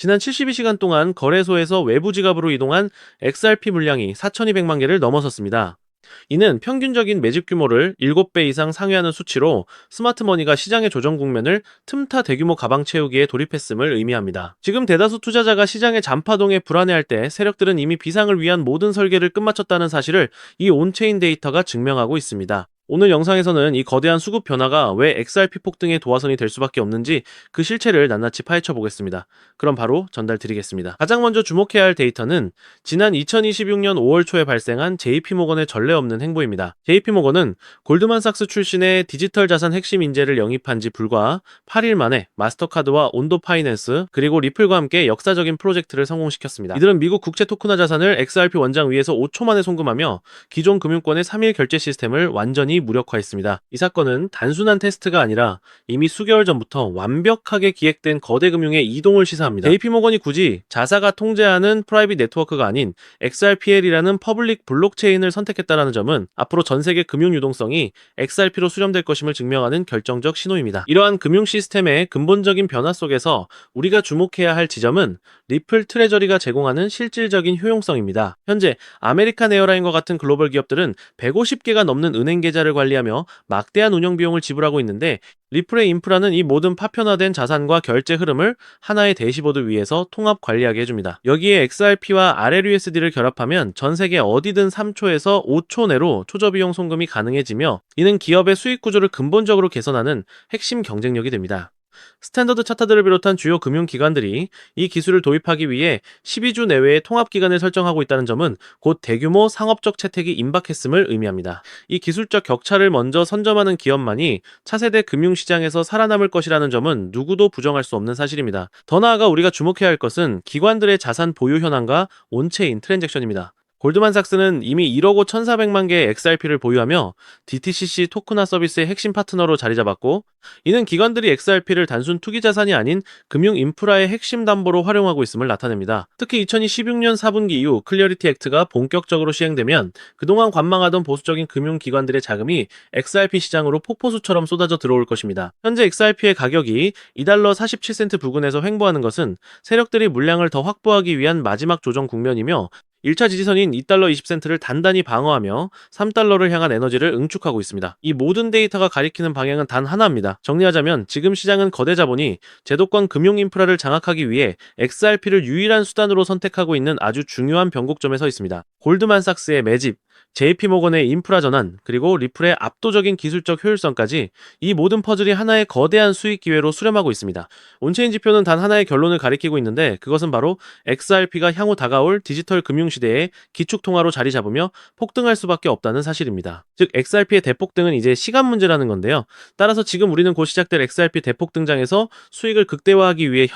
지난 72시간 동안 거래소에서 외부 지갑으로 이동한 XRP 물량이 4,200만 개를 넘어섰습니다. 이는 평균적인 매집 규모를 7배 이상 상회하는 수치로 스마트머니가 시장의 조정 국면을 틈타 대규모 가방 채우기에 돌입했음을 의미합니다. 지금 대다수 투자자가 시장의 잔파동에 불안해할 때 세력들은 이미 비상을 위한 모든 설계를 끝마쳤다는 사실을 이 온체인 데이터가 증명하고 있습니다. 오늘 영상에서는 이 거대한 수급 변화가 왜 XRP 폭등의 도화선이 될 수밖에 없는지 그 실체를 낱낱이 파헤쳐 보겠습니다. 그럼 바로 전달 드리겠습니다. 가장 먼저 주목해야 할 데이터는 지난 2026년 5월 초에 발생한 JP모건의 전례 없는 행보입니다. JP모건은 골드만삭스 출신의 디지털 자산 핵심 인재를 영입한 지 불과 8일 만에 마스터카드와 온도 파이낸스 그리고 리플과 함께 역사적인 프로젝트를 성공시켰습니다. 이들은 미국 국채 토크나 자산을 XRP 원장 위에서 5초 만에 송금하며 기존 금융권의 3일 결제 시스템을 완전히 무력화했습니다. 이 사건은 단순한 테스트가 아니라 이미 수개월 전부터 완벽하게 기획된 거대 금융의 이동을 시사합니다. JP모건이 굳이 자사가 통제하는 프라이빗 네트워크가 아닌 XRPL이라는 퍼블릭 블록체인을 선택했다는 점은 앞으로 전 세계 금융 유동성이 XRP로 수렴될 것임을 증명하는 결정적 신호입니다. 이러한 금융 시스템의 근본적인 변화 속에서 우리가 주목해야 할 지점은 리플 트레저리가 제공하는 실질적인 효용성입니다. 현재 아메리칸 에어라인과 같은 글로벌 기업들은 150개가 넘는 은행 계좌를 관리하며 막대한 운영 비용을 지불하고 있는데 리플의 인프라는 이 모든 파편화된 자산과 결제 흐름을 하나의 대시보드 위에서 통합 관리하게 해줍니다. 여기에 XRP와 RLUSD를 결합하면 전 세계 어디든 3초에서 5초 내로 초저비용 송금이 가능해지며 이는 기업의 수익 구조를 근본적으로 개선하는 핵심 경쟁력이 됩니다. 스탠더드 차트들을 비롯한 주요 금융기관들이 이 기술을 도입하기 위해 12주 내외의 통합기간을 설정하고 있다는 점은 곧 대규모 상업적 채택이 임박했음을 의미합니다. 이 기술적 격차를 먼저 선점하는 기업만이 차세대 금융시장에서 살아남을 것이라는 점은 누구도 부정할 수 없는 사실입니다. 더 나아가 우리가 주목해야 할 것은 기관들의 자산 보유 현황과 온체인 트랜잭션입니다. 골드만삭스는 이미 1억 5,400만 개의 XRP를 보유하며 DTCC 토크나 서비스의 핵심 파트너로 자리 잡았고, 이는 기관들이 XRP를 단순 투기 자산이 아닌 금융 인프라의 핵심 담보로 활용하고 있음을 나타냅니다. 특히 2016년 4분기 이후 클리어리티 액트가 본격적으로 시행되면 그동안 관망하던 보수적인 금융기관들의 자금이 XRP 시장으로 폭포수처럼 쏟아져 들어올 것입니다. 현재 XRP의 가격이 2달러 47센트 부근에서 횡보하는 것은 세력들이 물량을 더 확보하기 위한 마지막 조정 국면이며 1차 지지선인 2달러 20센트를 단단히 방어하며 3달러를 향한 에너지를 응축하고 있습니다. 이 모든 데이터가 가리키는 방향은 단 하나입니다. 정리하자면 지금 시장은 거대 자본이 제도권 금융 인프라를 장악하기 위해 XRP를 유일한 수단으로 선택하고 있는 아주 중요한 변곡점에 서 있습니다. 골드만삭스의 매집, JP모건의 인프라 전환, 그리고 리플의 압도적인 기술적 효율성까지 이 모든 퍼즐이 하나의 거대한 수익 기회로 수렴하고 있습니다. 온체인 지표는 단 하나의 결론을 가리키고 있는데 그것은 바로 XRP가 향후 다가올 디지털 금융시대의 기축통화로 자리 잡으며 폭등할 수밖에 없다는 사실입니다. 즉 XRP의 대폭등은 이제 시간 문제라는 건데요. 따라서 지금 우리는 곧 시작될 XRP 대폭 등장에서 수익을 극대화하기 위해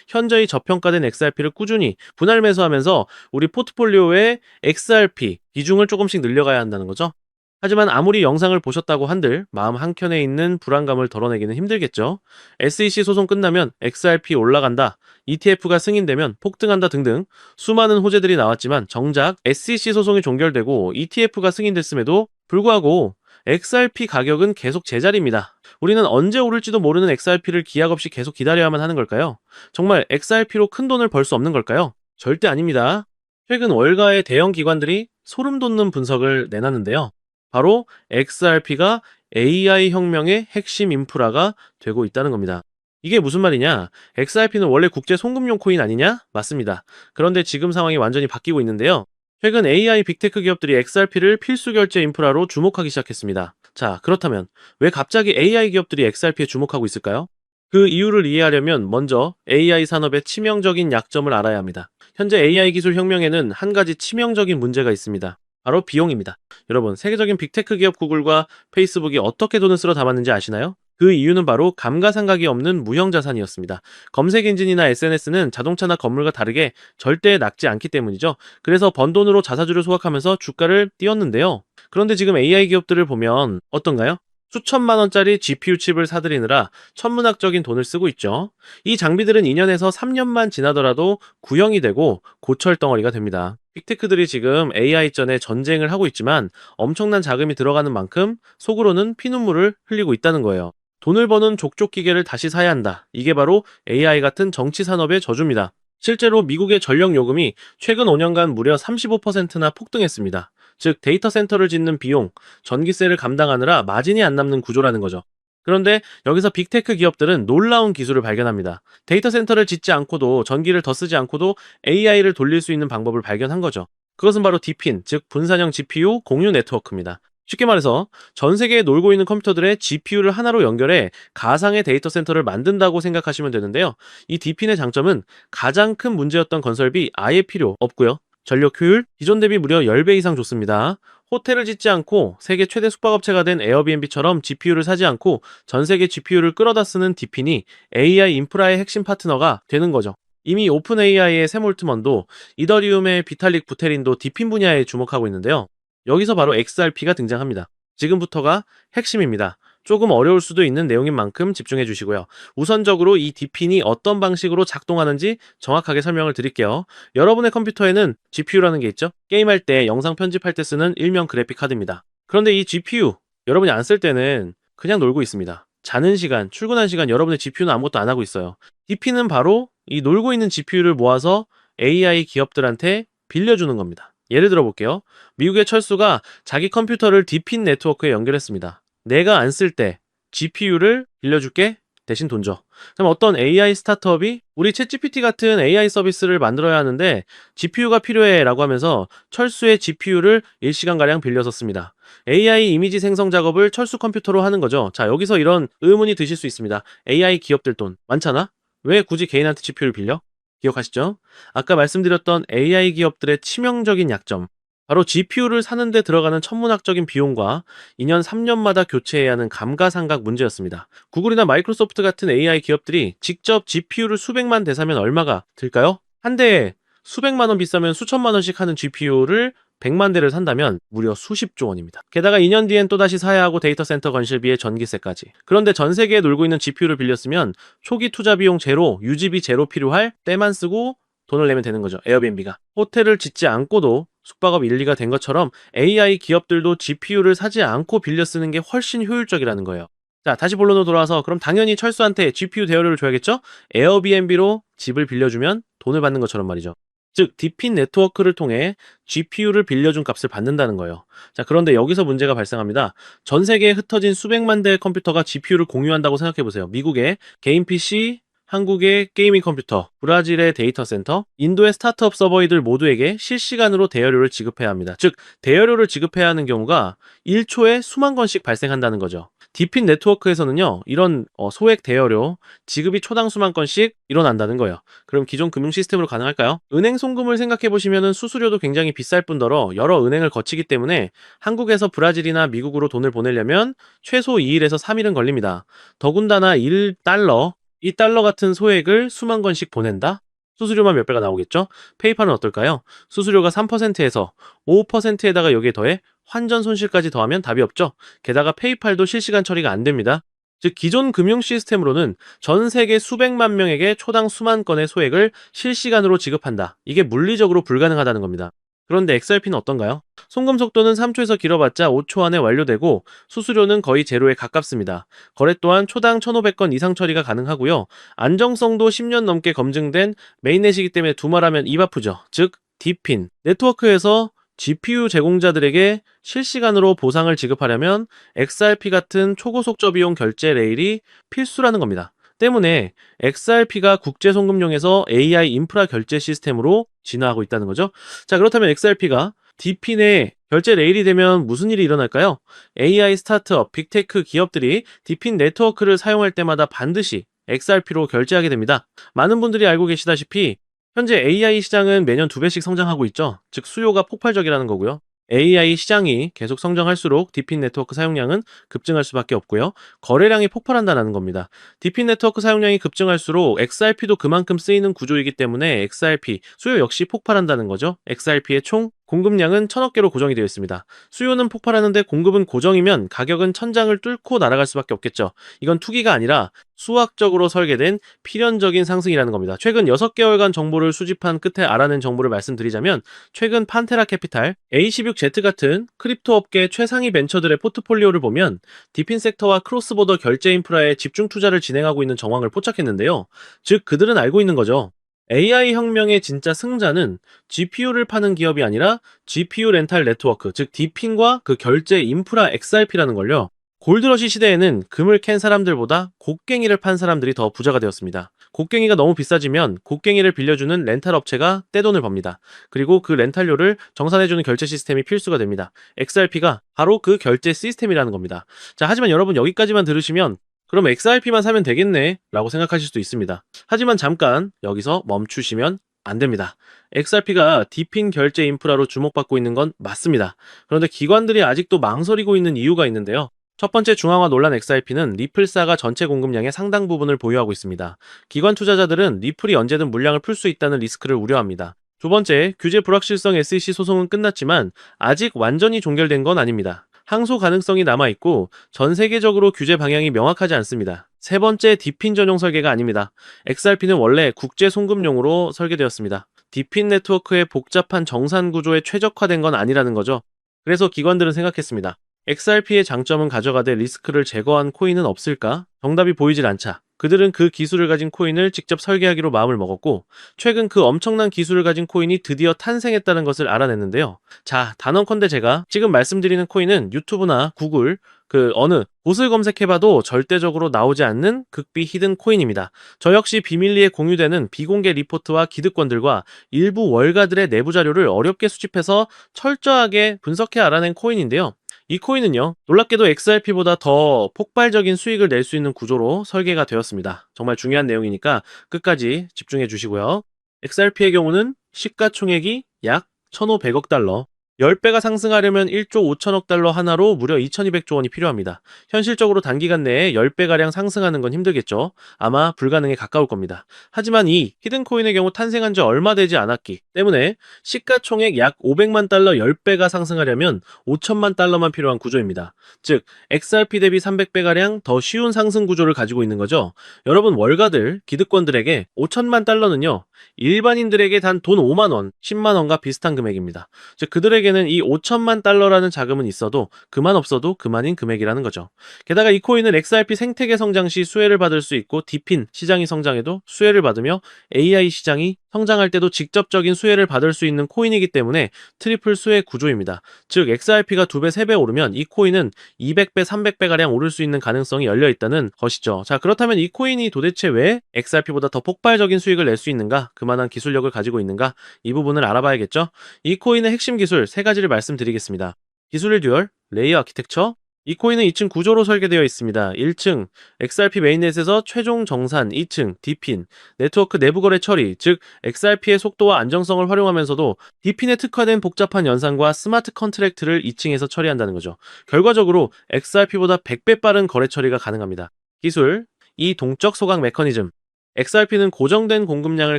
현저히 저평가된 XRP를 꾸준히 분할 매수하면서 우리 포트폴리오의 XRP 비중을 조금씩 늘려가야 한다는 거죠. 하지만 아무리 영상을 보셨다고 한들 마음 한켠에 있는 불안감을 덜어내기는 힘들겠죠. SEC 소송 끝나면 XRP 올라간다, ETF가 승인되면 폭등한다 등등 수많은 호재들이 나왔지만 정작 SEC 소송이 종결되고 ETF가 승인됐음에도 불구하고 XRP 가격은 계속 제자리입니다. 우리는 언제 오를지도 모르는 XRP를 기약 없이 계속 기다려야만 하는 걸까요? 정말 XRP로 큰 돈을 벌 수 없는 걸까요? 절대 아닙니다. 최근 월가의 대형 기관들이 소름 돋는 분석을 내놨는데요. 바로 XRP가 AI 혁명의 핵심 인프라가 되고 있다는 겁니다. 이게 무슨 말이냐? XRP는 원래 국제 송금용 코인 아니냐? 맞습니다. 그런데 지금 상황이 완전히 바뀌고 있는데요. 최근 AI 빅테크 기업들이 XRP를 필수 결제 인프라로 주목하기 시작했습니다. 자, 그렇다면 왜 갑자기 AI 기업들이 XRP에 주목하고 있을까요? 그 이유를 이해하려면 먼저 AI 산업의 치명적인 약점을 알아야 합니다. 현재 AI 기술 혁명에는 한 가지 치명적인 문제가 있습니다. 바로 비용입니다. 여러분, 세계적인 빅테크 기업 구글과 페이스북이 어떻게 돈을 쓸어 담았는지 아시나요? 그 이유는 바로 감가상각이 없는 무형자산이었습니다. 검색 엔진이나 SNS는 자동차나 건물과 다르게 절대 낙지 않기 때문이죠. 그래서 번 돈으로 자사주를 소각하면서 주가를 띄웠는데요. 그런데 지금 AI 기업들을 보면 어떤가요? 수천만 원짜리 GPU 칩을 사들이느라 천문학적인 돈을 쓰고 있죠. 이 장비들은 2년에서 3년만 지나더라도 구형이 되고 고철 덩어리가 됩니다. 빅테크들이 지금 AI전에 전쟁을 하고 있지만 엄청난 자금이 들어가는 만큼 속으로는 피눈물을 흘리고 있다는 거예요. 돈을 버는 족족 기계를 다시 사야 한다. 이게 바로 AI 같은 정치 산업의 저주입니다. 실제로 미국의 전력 요금이 최근 5년간 무려 35%나 폭등했습니다. 즉 데이터 센터를 짓는 비용, 전기세를 감당하느라 마진이 안 남는 구조라는 거죠. 그런데 여기서 빅테크 기업들은 놀라운 기술을 발견합니다. 데이터 센터를 짓지 않고도 전기를 더 쓰지 않고도 AI를 돌릴 수 있는 방법을 발견한 거죠. 그것은 바로 디핀, 즉 분산형 GPU 공유 네트워크입니다. 쉽게 말해서 전 세계에 놀고 있는 컴퓨터들의 GPU를 하나로 연결해 가상의 데이터 센터를 만든다고 생각하시면 되는데요. 이 디핀의 장점은 가장 큰 문제였던 건설비 아예 필요 없고요. 전력 효율 기존 대비 무려 10배 이상 좋습니다. 호텔을 짓지 않고 세계 최대 숙박업체가 된 에어비앤비처럼 GPU를 사지 않고 전 세계 GPU를 끌어다 쓰는 디핀이 AI 인프라의 핵심 파트너가 되는 거죠. 이미 오픈 AI의 샘 올트먼도 이더리움의 비탈릭 부테린도 디핀 분야에 주목하고 있는데요. 여기서 바로 XRP가 등장합니다. 지금부터가 핵심입니다. 조금 어려울 수도 있는 내용인 만큼 집중해 주시고요. 우선적으로 이 디핀이 어떤 방식으로 작동하는지 정확하게 설명을 드릴게요. 여러분의 컴퓨터에는 GPU라는 게 있죠? 게임할 때, 영상 편집할 때 쓰는 일명 그래픽 카드입니다. 그런데 이 GPU, 여러분이 안 쓸 때는 그냥 놀고 있습니다. 자는 시간, 출근한 시간 여러분의 GPU는 아무것도 안 하고 있어요. DP는 바로 이 놀고 있는 GPU를 모아서 AI 기업들한테 빌려주는 겁니다. 예를 들어 볼게요. 미국의 철수가 자기 컴퓨터를 디핀 네트워크에 연결했습니다. 내가 안 쓸 때 GPU를 빌려줄게 대신 돈 줘. 그럼 어떤 AI 스타트업이 우리 챗GPT 같은 AI 서비스를 만들어야 하는데 GPU가 필요해 라고 하면서 철수의 GPU를 일시간가량 빌려서 씁니다. AI 이미지 생성 작업을 철수 컴퓨터로 하는 거죠. 자, 여기서 이런 의문이 드실 수 있습니다. AI 기업들 돈 많잖아? 왜 굳이 개인한테 GPU를 빌려? 기억하시죠? 아까 말씀드렸던 AI 기업들의 치명적인 약점. 바로 GPU를 사는데 들어가는 천문학적인 비용과 2년, 3년마다 교체해야 하는 감가상각 문제였습니다. 구글이나 마이크로소프트 같은 AI 기업들이 직접 GPU를 수백만 대 사면 얼마가 들까요? 한 대에 수백만 원 비싸면 수천만 원씩 하는 GPU를 100만 대를 산다면 무려 수십조 원입니다. 게다가 2년 뒤엔 또다시 사야 하고 데이터 센터 건설비에 전기세까지. 그런데 전 세계에 놀고 있는 GPU를 빌렸으면 초기 투자 비용 제로, 유지비 제로 필요할 때만 쓰고 돈을 내면 되는 거죠. 에어비앤비가. 호텔을 짓지 않고도 숙박업 1, 2가 된 것처럼 AI 기업들도 GPU를 사지 않고 빌려 쓰는 게 훨씬 효율적이라는 거예요. 자, 다시 본론으로 돌아와서 그럼 당연히 철수한테 GPU 대여료를 줘야겠죠? 에어비앤비로 집을 빌려주면 돈을 받는 것처럼 말이죠. 즉, 디핀 네트워크를 통해 GPU를 빌려준 값을 받는다는 거예요. 자, 그런데 여기서 문제가 발생합니다. 전 세계에 흩어진 수백만 대의 컴퓨터가 GPU를 공유한다고 생각해보세요. 미국의 개인 PC, 한국의 게이밍 컴퓨터, 브라질의 데이터 센터, 인도의 스타트업 서버이들 모두에게 실시간으로 대여료를 지급해야 합니다. 즉, 대여료를 지급해야 하는 경우가 1초에 수만 건씩 발생한다는 거죠. 디핀 네트워크에서는요, 이런 소액 대여료, 지급이 초당 수만 건씩 일어난다는 거예요. 그럼 기존 금융 시스템으로 가능할까요? 은행 송금을 생각해보시면 수수료도 굉장히 비쌀 뿐더러 여러 은행을 거치기 때문에 한국에서 브라질이나 미국으로 돈을 보내려면 최소 2일에서 3일은 걸립니다. 더군다나 1달러, 이 달러 같은 소액을 수만 건씩 보낸다? 수수료만 몇 배가 나오겠죠? 페이팔은 어떨까요? 수수료가 3%에서 5%에다가 여기에 더해 환전 손실까지 더하면 답이 없죠? 게다가 페이팔도 실시간 처리가 안 됩니다. 즉, 기존 금융 시스템으로는 전 세계 수백만 명에게 초당 수만 건의 소액을 실시간으로 지급한다. 이게 물리적으로 불가능하다는 겁니다. 그런데 XRP는 어떤가요? 송금 속도는 3초에서 길어봤자 5초 안에 완료되고 수수료는 거의 제로에 가깝습니다. 거래 또한 초당 1,500건 이상 처리가 가능하고요. 안정성도 10년 넘게 검증된 메인넷이기 때문에 두말하면 입 아프죠. 즉, 디핀. 네트워크에서 GPU 제공자들에게 실시간으로 보상을 지급하려면 XRP 같은 초고속 비용 결제 레일이 필수라는 겁니다. 때문에 XRP가 국제 송금용에서 AI 인프라 결제 시스템으로 진화하고 있다는 거죠. 자, 그렇다면 XRP가 디핀의 결제 레일이 되면 무슨 일이 일어날까요? AI 스타트업, 빅테크 기업들이 디핀 네트워크를 사용할 때마다 반드시 XRP로 결제하게 됩니다. 많은 분들이 알고 계시다시피 현재 AI 시장은 매년 2배씩 성장하고 있죠. 즉 수요가 폭발적이라는 거고요. AI 시장이 계속 성장할수록 디핀 네트워크 사용량은 급증할 수밖에 없고요. 거래량이 폭발한다는 겁니다. 디핀 네트워크 사용량이 급증할수록 XRP도 그만큼 쓰이는 구조이기 때문에 XRP 수요 역시 폭발한다는 거죠. XRP의 총 공급량은 1,000억 개로 고정이 되어 있습니다. 수요는 폭발하는데 공급은 고정이면 가격은 천장을 뚫고 날아갈 수밖에 없겠죠. 이건 투기가 아니라 수학적으로 설계된 필연적인 상승이라는 겁니다. 최근 6개월간 정보를 수집한 끝에 알아낸 정보를 말씀드리자면 최근 판테라 캐피탈, A16Z 같은 크립토 업계 최상위 벤처들의 포트폴리오를 보면 디핀 섹터와 크로스보더 결제 인프라에 집중 투자를 진행하고 있는 정황을 포착했는데요. 즉 그들은 알고 있는 거죠. AI 혁명의 진짜 승자는 GPU를 파는 기업이 아니라 GPU 렌탈 네트워크, 즉 디핀과 그 결제 인프라 XRP라는 걸요. 골드러시 시대에는 금을 캔 사람들보다 곡괭이를 판 사람들이 더 부자가 되었습니다. 곡괭이가 너무 비싸지면 곡괭이를 빌려주는 렌탈 업체가 떼돈을 법니다. 그리고 그 렌탈료를 정산해주는 결제 시스템이 필수가 됩니다. XRP가 바로 그 결제 시스템이라는 겁니다. 자, 하지만 여러분 여기까지만 들으시면 그럼 XRP만 사면 되겠네 라고 생각하실 수도 있습니다. 하지만 잠깐 여기서 멈추시면 안 됩니다. XRP가 디핀 결제 인프라로 주목받고 있는 건 맞습니다. 그런데 기관들이 아직도 망설이고 있는 이유가 있는데요. 첫 번째 중앙화 논란 XRP는 리플사가 전체 공급량의 상당 부분을 보유하고 있습니다. 기관 투자자들은 리플이 언제든 물량을 풀 수 있다는 리스크를 우려합니다. 두 번째, 규제 불확실성 SEC 소송은 끝났지만 아직 완전히 종결된 건 아닙니다. 항소 가능성이 남아있고 전 세계적으로 규제 방향이 명확하지 않습니다. 세 번째, 디핀 전용 설계가 아닙니다. XRP는 원래 국제 송금용으로 설계되었습니다. 디핀 네트워크의 복잡한 정산 구조에 최적화된 건 아니라는 거죠. 그래서 기관들은 생각했습니다. XRP의 장점은 가져가되 리스크를 제거한 코인은 없을까? 정답이 보이질 않자 그들은 그 기술을 가진 코인을 직접 설계하기로 마음을 먹었고 최근 그 엄청난 기술을 가진 코인이 드디어 탄생했다는 것을 알아냈는데요. 자, 단언컨대 제가 지금 말씀드리는 코인은 유튜브나 구글 그 어느 곳을 검색해봐도 절대적으로 나오지 않는 극비 히든 코인입니다. 저 역시 비밀리에 공유되는 비공개 리포트와 기득권들과 일부 월가들의 내부 자료를 어렵게 수집해서 철저하게 분석해 알아낸 코인인데요. 이 코인은요, 놀랍게도 XRP보다 더 폭발적인 수익을 낼 수 있는 구조로 설계가 되었습니다. 정말 중요한 내용이니까 끝까지 집중해 주시고요. XRP의 경우는 시가총액이 약 1,500억 달러, 10배가 상승하려면 1조 5천억 달러 하나로 무려 2,200조 원이 필요합니다. 현실적으로 단기간 내에 10배가량 상승하는 건 힘들겠죠. 아마 불가능에 가까울 겁니다. 하지만 이 히든코인의 경우 탄생한 지 얼마 되지 않았기 때문에 시가총액 약 500만 달러 10배가 상승하려면 5천만 달러만 필요한 구조입니다. 즉 XRP 대비 300배가량 더 쉬운 상승 구조를 가지고 있는 거죠. 여러분 월가들, 기득권들에게 5천만 달러는요. 일반인들에게 단 돈 5만 원, 10만 원과 비슷한 금액입니다. 즉 그들에게는 이 5천만 달러라는 자금은 있어도 그만 없어도 그만인 금액이라는 거죠. 게다가 이 코인은 XRP 생태계 성장 시 수혜를 받을 수 있고 디핀 시장이 성장해도 수혜를 받으며 AI 시장이 성장할 때도 직접적인 수혜를 받을 수 있는 코인이기 때문에 트리플 수혜 구조입니다. 즉 XRP가 2배, 3배 오르면 이 코인은 200배, 300배가량 오를 수 있는 가능성이 열려 있다는 것이죠. 자, 그렇다면 이 코인이 도대체 왜 XRP보다 더 폭발적인 수익을 낼 수 있는가? 그만한 기술력을 가지고 있는가? 이 부분을 알아봐야겠죠? 이 코인의 핵심 기술 3가지를 말씀드리겠습니다. 기술의 듀얼, 레이어 아키텍처, 이 코인은 2층 구조로 설계되어 있습니다. 1층 XRP 메인넷에서 최종 정산, 2층 디핀, 네트워크 내부 거래 처리, 즉 XRP의 속도와 안정성을 활용하면서도 디핀에 특화된 복잡한 연산과 스마트 컨트랙트를 2층에서 처리한다는 거죠. 결과적으로 XRP보다 100배 빠른 거래 처리가 가능합니다. 기술, 이 동적 소각 메커니즘. XRP는 고정된 공급량을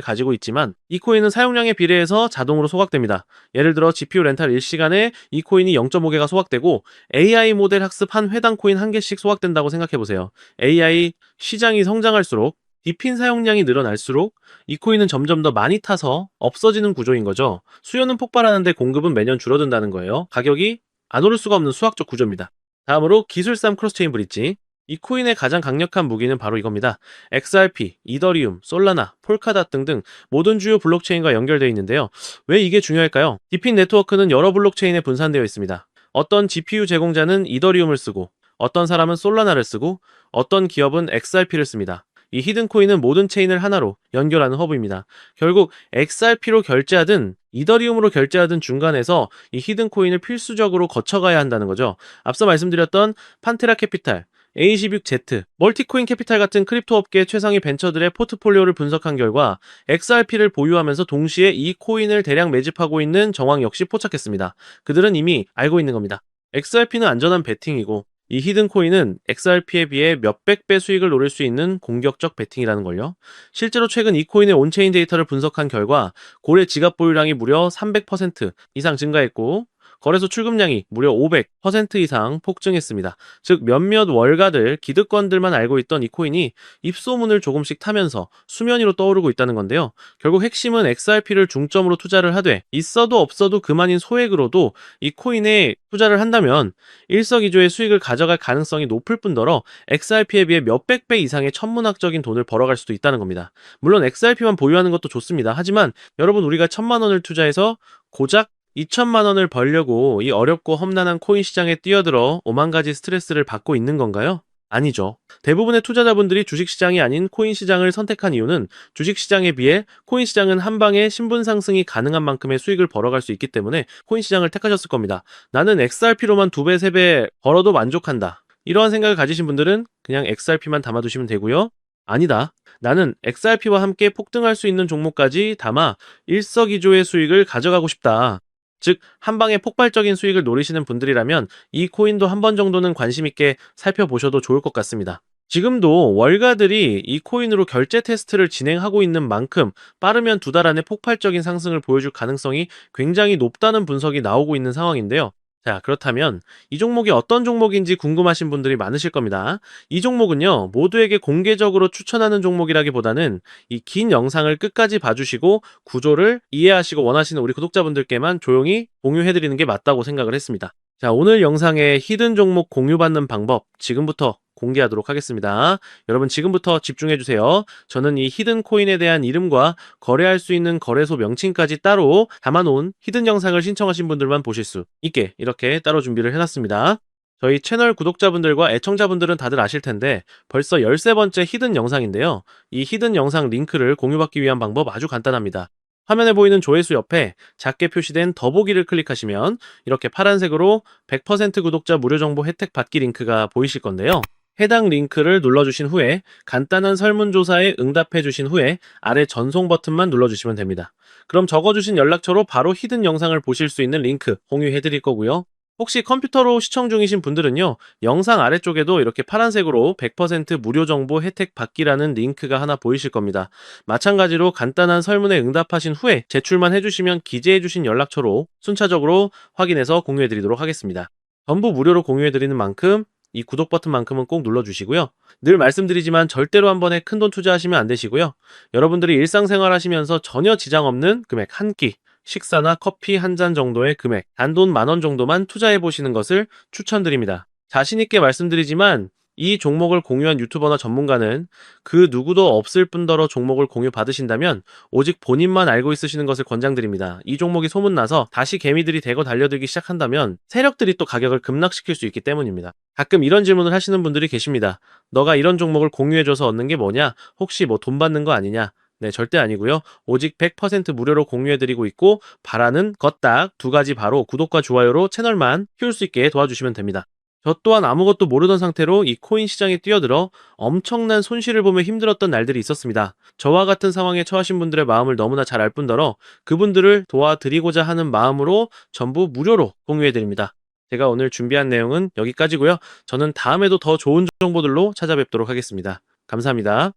가지고 있지만 이 코인은 사용량에 비례해서 자동으로 소각됩니다. 예를 들어 GPU 렌탈 1시간에 이 코인이 0.5개가 소각되고 AI 모델 학습 한 회당 코인 1개씩 소각된다고 생각해보세요. AI 시장이 성장할수록 디핀 사용량이 늘어날수록 이 코인은 점점 더 많이 타서 없어지는 구조인 거죠. 수요는 폭발하는데 공급은 매년 줄어든다는 거예요. 가격이 안 오를 수가 없는 수학적 구조입니다. 다음으로 기술싸움 크로스체인 브릿지. 이 코인의 가장 강력한 무기는 바로 이겁니다. XRP, 이더리움, 솔라나, 폴카닷 등등 모든 주요 블록체인과 연결되어 있는데요. 왜 이게 중요할까요? 디핀 네트워크는 여러 블록체인에 분산되어 있습니다. 어떤 GPU 제공자는 이더리움을 쓰고 어떤 사람은 솔라나를 쓰고 어떤 기업은 XRP를 씁니다. 이 히든코인은 모든 체인을 하나로 연결하는 허브입니다. 결국 XRP로 결제하든 이더리움으로 결제하든 중간에서 이 히든코인을 필수적으로 거쳐가야 한다는 거죠. 앞서 말씀드렸던 판테라 캐피탈, A26Z, 멀티코인 캐피탈 같은 크립토 업계 최상위 벤처들의 포트폴리오를 분석한 결과 XRP를 보유하면서 동시에 이 코인을 대량 매집하고 있는 정황 역시 포착했습니다. 그들은 이미 알고 있는 겁니다. XRP는 안전한 베팅이고 이 히든코인은 XRP에 비해 몇백 배 수익을 노릴 수 있는 공격적 베팅이라는 걸요. 실제로 최근 이 코인의 온체인 데이터를 분석한 결과 고래 지갑 보유량이 무려 300% 이상 증가했고 거래소 출금량이 무려 500% 이상 폭증했습니다. 즉 몇몇 월가들, 기득권들만 알고 있던 이 코인이 입소문을 조금씩 타면서 수면 위로 떠오르고 있다는 건데요. 결국 핵심은 XRP를 중점으로 투자를 하되 있어도 없어도 그만인 소액으로도 이 코인에 투자를 한다면 일석이조의 수익을 가져갈 가능성이 높을 뿐더러 XRP에 비해 몇백 배 이상의 천문학적인 돈을 벌어갈 수도 있다는 겁니다. 물론 XRP만 보유하는 것도 좋습니다. 하지만 여러분, 우리가 1,000만 원을 투자해서 고작 2천만 원을 벌려고 이 어렵고 험난한 코인 시장에 뛰어들어 오만 가지 스트레스를 받고 있는 건가요? 아니죠. 대부분의 투자자분들이 주식시장이 아닌 코인 시장을 선택한 이유는 주식시장에 비해 코인 시장은 한 방에 신분 상승이 가능한 만큼의 수익을 벌어갈 수 있기 때문에 코인 시장을 택하셨을 겁니다. 나는 XRP로만 2배, 3배 벌어도 만족한다. 이러한 생각을 가지신 분들은 그냥 XRP만 담아두시면 되고요. 아니다. 나는 XRP와 함께 폭등할 수 있는 종목까지 담아 일석이조의 수익을 가져가고 싶다. 즉, 한 방에 폭발적인 수익을 노리시는 분들이라면 이 코인도 한 번 정도는 관심 있게 살펴보셔도 좋을 것 같습니다. 지금도 월가들이 이 코인으로 결제 테스트를 진행하고 있는 만큼 빠르면 2달 안에 폭발적인 상승을 보여줄 가능성이 굉장히 높다는 분석이 나오고 있는 상황인데요. 자, 그렇다면 이 종목이 어떤 종목인지 궁금하신 분들이 많으실 겁니다. 이 종목은요, 모두에게 공개적으로 추천하는 종목이라기보다는 이 긴 영상을 끝까지 봐주시고 구조를 이해하시고 원하시는 우리 구독자분들께만 조용히 공유해드리는 게 맞다고 생각을 했습니다. 자, 오늘 영상의 히든 종목 공유받는 방법 지금부터 공개하도록 하겠습니다. 여러분, 지금부터 집중해주세요. 저는 이 히든 코인에 대한 이름과 거래할 수 있는 거래소 명칭까지 따로 담아놓은 히든 영상을 신청하신 분들만 보실 수 있게 이렇게 따로 준비를 해놨습니다. 저희 채널 구독자분들과 애청자분들은 다들 아실 텐데 벌써 13번째 히든 영상인데요. 이 히든 영상 링크를 공유받기 위한 방법 아주 간단합니다. 화면에 보이는 조회수 옆에 작게 표시된 더보기를 클릭하시면 이렇게 파란색으로 100% 구독자 무료 정보 혜택 받기 링크가 보이실 건데요. 해당 링크를 눌러주신 후에 간단한 설문조사에 응답해주신 후에 아래 전송 버튼만 눌러주시면 됩니다. 그럼 적어주신 연락처로 바로 히든 영상을 보실 수 있는 링크 공유해드릴 거고요. 혹시 컴퓨터로 시청 중이신 분들은요, 영상 아래쪽에도 이렇게 파란색으로 100% 무료 정보 혜택 받기라는 링크가 하나 보이실 겁니다. 마찬가지로 간단한 설문에 응답하신 후에 제출만 해주시면 기재해주신 연락처로 순차적으로 확인해서 공유해드리도록 하겠습니다. 전부 무료로 공유해드리는 만큼 이 구독 버튼만큼은 꼭 눌러주시고요. 늘 말씀드리지만 절대로 한 번에 큰돈 투자하시면 안 되시고요. 여러분들이 일상생활 하시면서 전혀 지장 없는 금액 한 끼, 식사나 커피 한 잔 정도의 금액, 단돈 10,000원 정도만 투자해 보시는 것을 추천드립니다. 자신 있게 말씀드리지만 이 종목을 공유한 유튜버나 전문가는 그 누구도 없을 뿐더러 종목을 공유 받으신다면 오직 본인만 알고 있으시는 것을 권장드립니다. 이 종목이 소문나서 다시 개미들이 대거 달려들기 시작한다면 세력들이 또 가격을 급락시킬 수 있기 때문입니다. 가끔 이런 질문을 하시는 분들이 계십니다. 너가 이런 종목을 공유해줘서 얻는 게 뭐냐? 혹시 뭐 돈 받는 거 아니냐? 네, 절대 아니고요. 오직 100% 무료로 공유해드리고 있고 바라는 것 딱 2가지, 바로 구독과 좋아요로 채널만 키울 수 있게 도와주시면 됩니다. 저 또한 아무것도 모르던 상태로 이 코인 시장에 뛰어들어 엄청난 손실을 보며 힘들었던 날들이 있었습니다. 저와 같은 상황에 처하신 분들의 마음을 너무나 잘 알 뿐더러 그분들을 도와드리고자 하는 마음으로 전부 무료로 공유해드립니다. 제가 오늘 준비한 내용은 여기까지고요. 저는 다음에도 더 좋은 정보들로 찾아뵙도록 하겠습니다. 감사합니다.